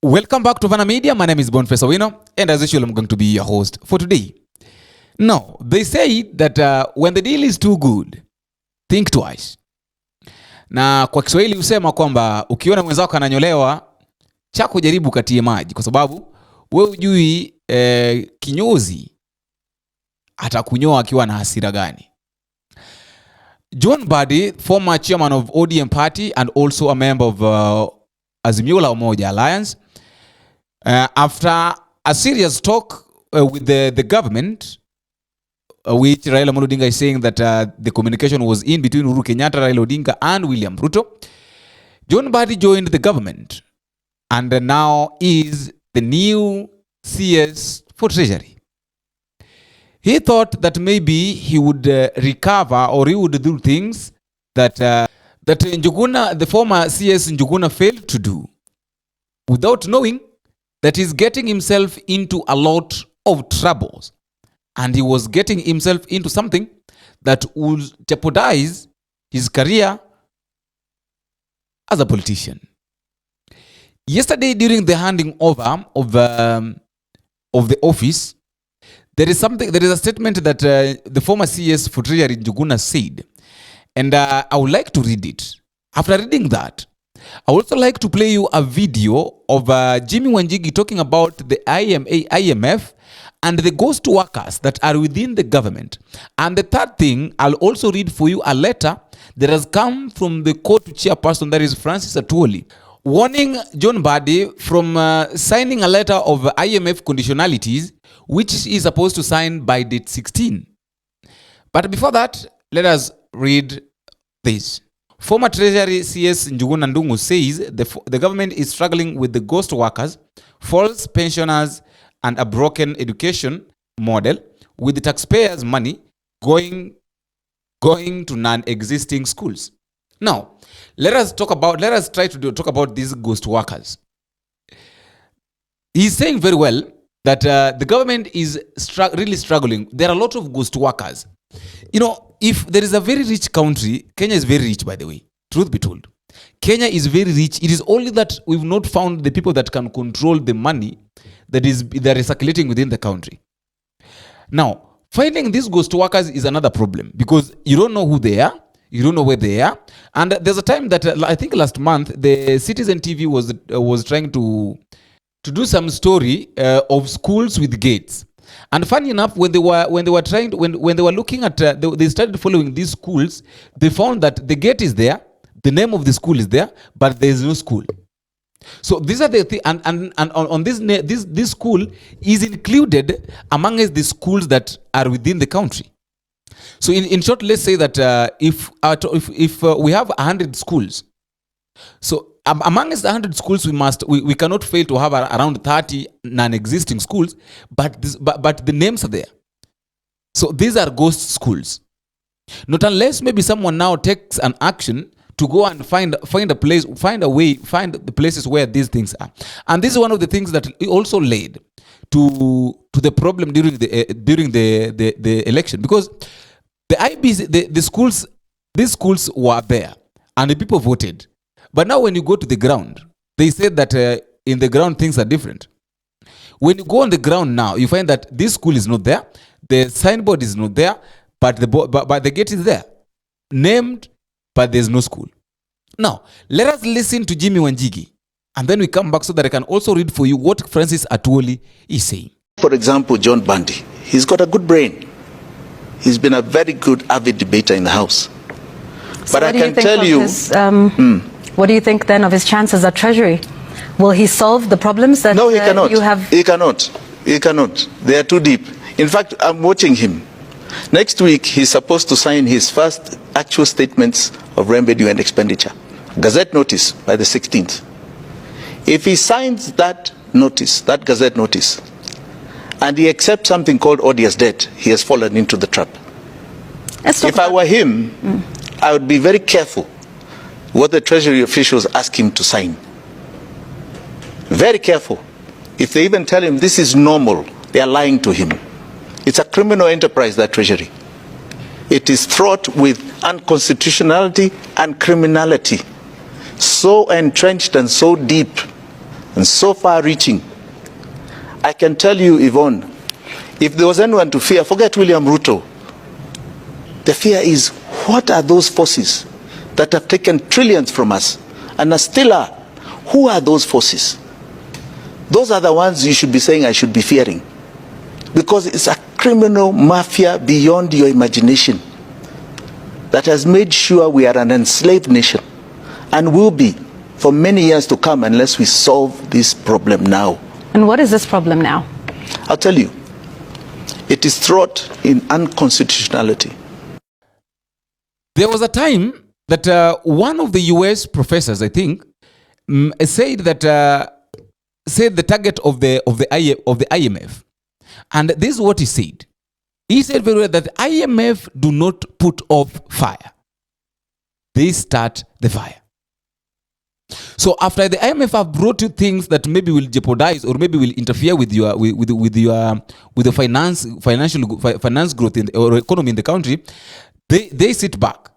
Welcome back to Vana Media. My name is Boniface Owino, and as usual, I'm going to be your host for today. Now, they say that when the deal is too good, think twice. Na kwa Kiswahili husema kwamba ukiona mwenzako ananyolewa, chako jaribu katie maji, kwa sababu wewe hujui kinyozi atakunyoa akiwa na hasira gani. John Mbadi, former chairman of ODM party and also a member of Azimio la Umoja Alliance, after a serious talk with the government, which Raila Amolo Odinga is saying that the communication was in between Uhuru Kenyatta, Raila Odinga and William Ruto, John Mbadi joined the government and now is the new CS for Treasury. He thought that maybe he would recover, or he would do things that Njuguna, the former CS Njuguna, failed to do, without knowing that he's getting himself into a lot of troubles. And he was getting himself into something that would jeopardize his career as a politician. Yesterday, during the handing over of the office, there is a statement that the former CS for Treasury Njuguna said, and I would like to read it. After reading that, I would also like to play you a video of Jimmy Wanjigi talking about the IMF and the ghost workers that are within the government. And the third thing, I'll also read for you a letter that has come from the COTU chairperson, that is Francis Atwoli, warning John Mbadi from signing a letter of IMF conditionalities, which is supposed to sign by date 16. But before that, let us read this. Former Treasury CS Njuguna Ndung'u says the government is struggling with the ghost workers, false pensioners, and a broken education model, with the taxpayers' money going to non-existing schools. Now, let us try to talk about these ghost workers. He's saying very well that the government is really struggling. There are a lot of ghost workers. You know, if there is a very rich country, Kenya is very rich, by the way, truth be told. Kenya is very rich. It is only that we've not found the people that can control the money that is circulating within the country. Now, finding these ghost workers is another problem, because you don't know who they are, you don't know where they are. And there's a time that I think last month, the Citizen TV was trying to do some story of schools with gates. And funny enough, when they were looking at, they started following these schools, they found that the gate is there, the name of the school is there, but there is no school. So these are the things, and on this school is included amongst the schools that are within the country. So in short, let's say that if we have 100 schools, so amongst the 100 schools, we cannot fail to have around 30 non-existing schools, but the names are there. So these are ghost schools. Not unless maybe someone now takes an action to go and find the places where these things are. And this is one of the things that also led to the problem during the election, because the IBC, these schools were there and the people voted. But now when you go to the ground, they said that in the ground things are different. When you go on the ground now, you find that this school is not there, the signboard is not there, but the gate is there, named, but there's no school. Now, let us listen to Jimmy Wanjigi, and then we come back so that I can also read for you what Francis Atwoli is saying. For example, John Mbadi, he's got a good brain. He's been a very good, avid debater in the House. So but I can tell you... What do you think then of his chances at Treasury? Will he solve the problems that No, he cannot. You have? He cannot. He cannot. They are too deep. In fact, I'm watching him. Next week, he's supposed to sign his first actual statements of revenue and expenditure. Gazette notice by the 16th. If he signs that notice, that Gazette notice, and he accepts something called odious debt, he has fallen into the trap. If I were him, I would be very careful what the Treasury officials ask him to sign. Very careful. If they even tell him this is normal, they are lying to him. It's a criminal enterprise, that Treasury. It is fraught with unconstitutionality and criminality, so entrenched and so deep and so far-reaching. I can tell you, Yvonne, if there was anyone to fear, forget William Ruto. The fear is, what are those forces that have taken trillions from us and are still are? Who are those forces? Those are the ones you should be saying I should be fearing. Because it's a criminal mafia beyond your imagination that has made sure we are an enslaved nation and will be for many years to come unless we solve this problem now. And what is this problem now? I'll tell you. It is fraught in unconstitutionality. There was a time that one of the US professors, I think, said that said the target of the IMF, and this is what he said. He said very well that IMF do not put off fire; they start the fire. So after the IMF have brought you things that maybe will jeopardize or maybe will interfere with your with the finance growth or economy in the country, they sit back.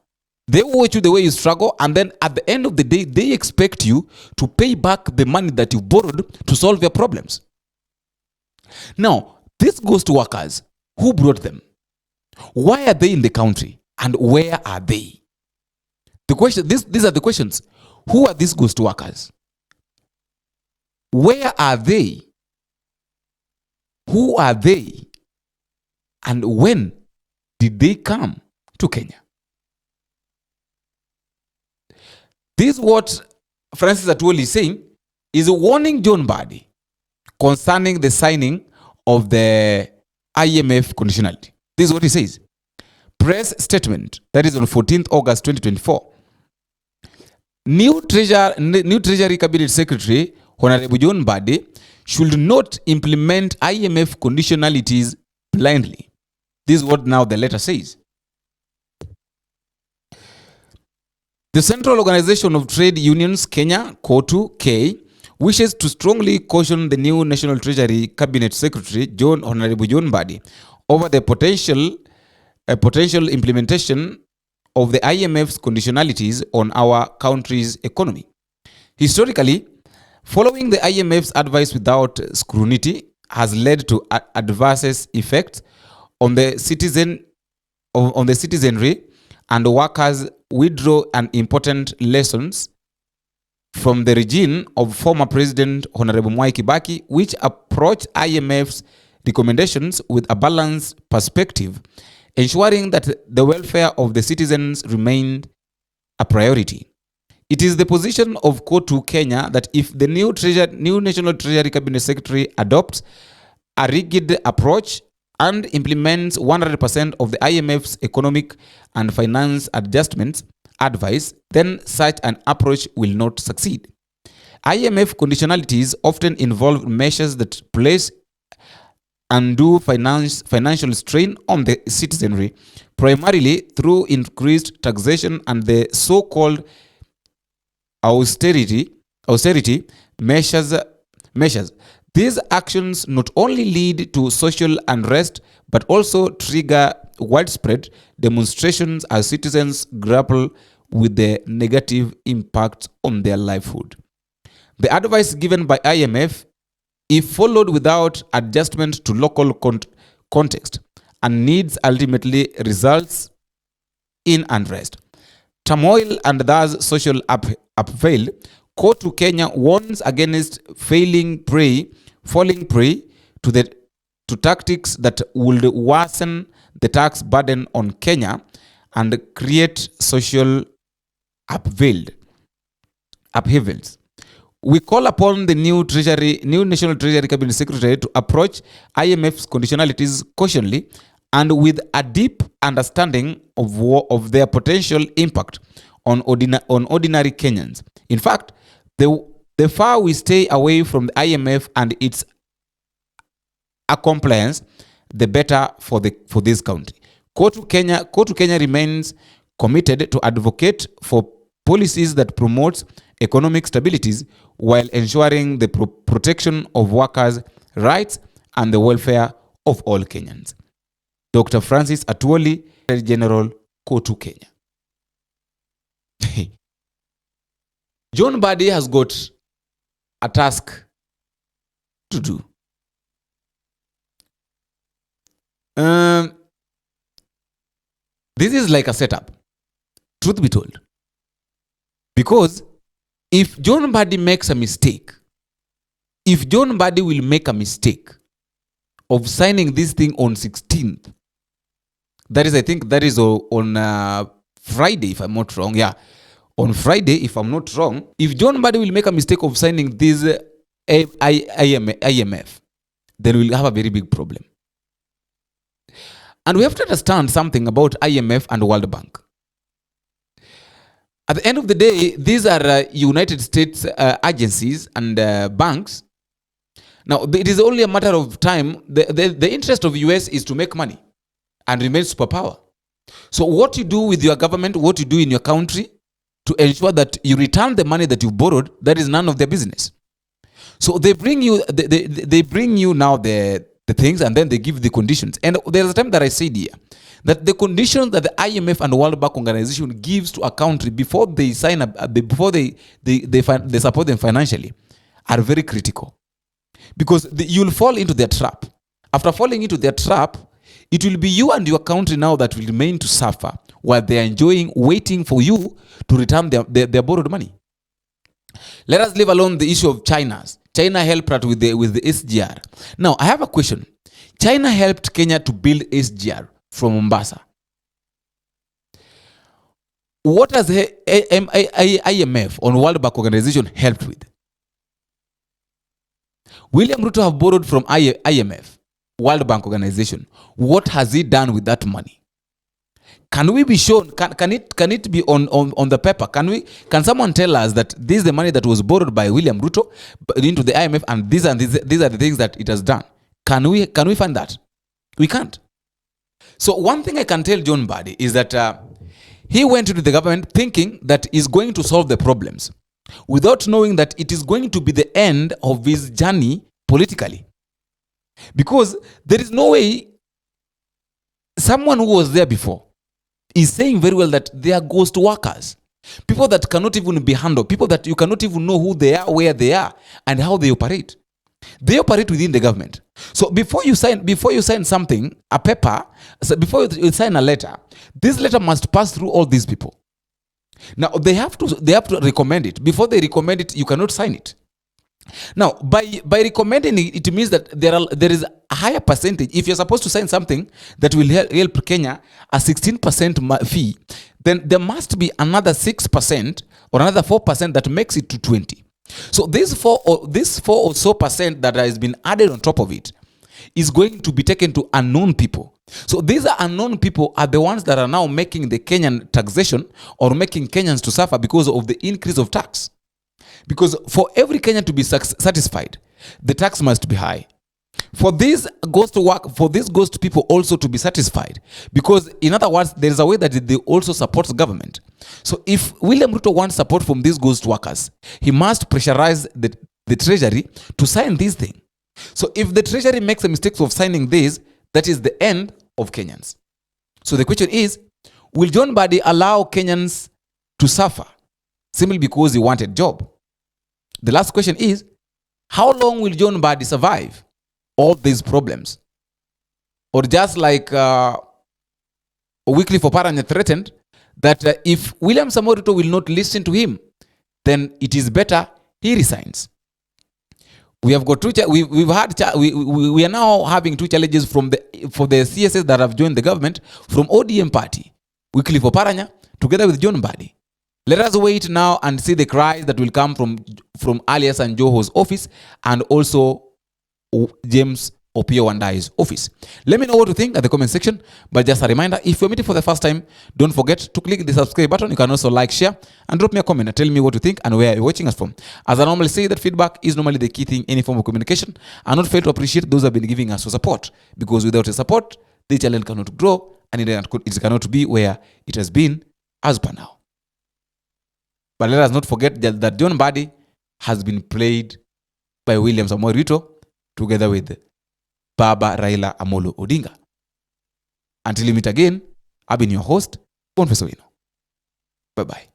They watch you the way you struggle, and then at the end of the day, they expect you to pay back the money that you borrowed to solve your problems. Now, this goes to workers. Who brought them? Why are they in the country? And where are they? The question, these are the questions. Who are these ghost workers? Where are they? Who are they? And when did they come to Kenya? This is what Francis Atwoli is saying, is warning John Mbadi concerning the signing of the IMF conditionality. This is what he says. Press statement, that is on 14th August 2024. New Treasury Cabinet Secretary, Honorable John Mbadi, should not implement IMF conditionalities blindly. This is what now the letter says. The Central Organization of Trade Unions Kenya, COTU, K, wishes to strongly caution the new National Treasury Cabinet Secretary, Honorable John Mbadi, over the potential implementation of the IMF's conditionalities on our country's economy. Historically, following the IMF's advice without scrutiny has led to adverse effects on the citizenry, and workers withdraw an important lessons from the regime of former President Honorable Mwai Kibaki, which approached IMF's recommendations with a balanced perspective, ensuring that the welfare of the citizens remained a priority. It is the position of COTU Kenya that if the new National Treasury Cabinet Secretary adopts a rigid approach and implements 100% of the IMF's economic and finance adjustments advice, then such an approach will not succeed. IMF conditionalities often involve measures that place undue financial strain on the citizenry, primarily through increased taxation and the so-called austerity measures. These actions not only lead to social unrest, but also trigger widespread demonstrations as citizens grapple with the negative impact on their livelihood. The advice given by IMF, if followed without adjustment to local context and needs, ultimately results in unrest, turmoil, and thus social upheaval. COTU Kenya warns against falling prey to tactics that would worsen the tax burden on Kenya and create social upheavals. We call upon the new National Treasury Cabinet Secretary to approach IMF's conditionalities cautiously and with a deep understanding of their potential impact on ordinary Kenyans. In fact, the far we stay away from the IMF and its compliance, the better for this country. COTU Kenya remains committed to advocate for policies that promote economic stability while ensuring the protection of workers' rights and the welfare of all Kenyans. Dr. Francis Atwoli, General, COTU Kenya. John Mbadi has got a task to do. This is like a setup, truth be told. Because if John Mbadi makes a mistake, if John Mbadi will make a mistake of signing this thing on 16th, that is, I think that is on Friday, if I'm not wrong. Yeah, on Friday, if I'm not wrong. If John Mbadi will make a mistake of signing this IMF, then we'll have a very big problem. And we have to understand something about IMF and World Bank. At the end of the day, these are United States agencies and banks. Now, it is only a matter of time. The interest of the US is to make money and remain superpower. So what you do with your government, what you do in your country to ensure that you return the money that you borrowed, that is none of their business. So they bring you, they bring you now the things, and then they give the conditions. And there's a time that I said here that the conditions that the IMF and World Bank organization gives to a country before they sign up, before they support them financially, are very critical, because you'll fall into their trap. After falling into their trap, it will be you and your country now that will remain to suffer while they are enjoying, waiting for you to return their borrowed money. Let us leave alone the issue of China's. China helped out with the SGR. Now, I have a question. China helped Kenya to build SGR from Mombasa. What has the IMF or World Bank organization helped with? William Ruto have borrowed from IMF, World Bank organization. What has he done with that money? Can we be shown? Can it be on the paper? Can someone tell us that this is the money that was borrowed by William Ruto into the IMF, and these are the things that it has done? Can we find that? We can't. So one thing I can tell John Mbadi is that he went into the government thinking that he's going to solve the problems, without knowing that it is going to be the end of his journey politically. Because there is no way someone who was there before is saying very well that they are ghost workers. People that cannot even be handled. People that you cannot even know who they are, where they are, and how they operate. They operate within the government. So before you sign something, a paper, before you sign a letter, this letter must pass through all these people. Now they have to recommend it. Before they recommend it, you cannot sign it. Now, by recommending it means that there is a higher percentage. If you're supposed to sign something that will help Kenya, a 16% fee, then there must be another 6% or another 4% that makes it to 20%. So this 4 or so percent that has been added on top of it is going to be taken to unknown people. So these unknown people are the ones that are now making the Kenyan taxation, or making Kenyans to suffer because of the increase of tax. Because for every Kenyan to be satisfied, the tax must be high. For this ghost people also to be satisfied, because in other words, there is a way that they also support the government. So if William Ruto wants support from these ghost workers, he must pressurize the treasury to sign this thing. So if the treasury makes a mistake of signing this, that is the end of Kenyans. So the question is, will John Mbadi allow Kenyans to suffer simply because he wanted a job? The last question is, how long will John Mbadi survive all these problems? Or just like Weekly for Paranya threatened, that if William Samoei Ruto will not listen to him, then it is better he resigns. We have got we are now having two challenges for the CSS that have joined the government from ODM party, Weekly for Paranya, together with John Mbadi. Let us wait now and see the cries that will come from Alias and Joho's office, and also James Opiyo Wandai's office. Let me know what you think at the comment section. But just a reminder, if you're meeting for the first time, don't forget to click the subscribe button. You can also like, share, and drop me a comment and tell me what you think and where you're watching us from. As I normally say, that feedback is normally the key thing in any form of communication. And not fail to appreciate those who have been giving us support, because without your support, the channel cannot grow, and it cannot be where it has been as per now. But let us not forget that John Mbadi has been played by William Samoei Ruto together with Baba Raila Amolo Odinga. Until we meet again, I've been your host, Bonfessor Wino. Bye-bye.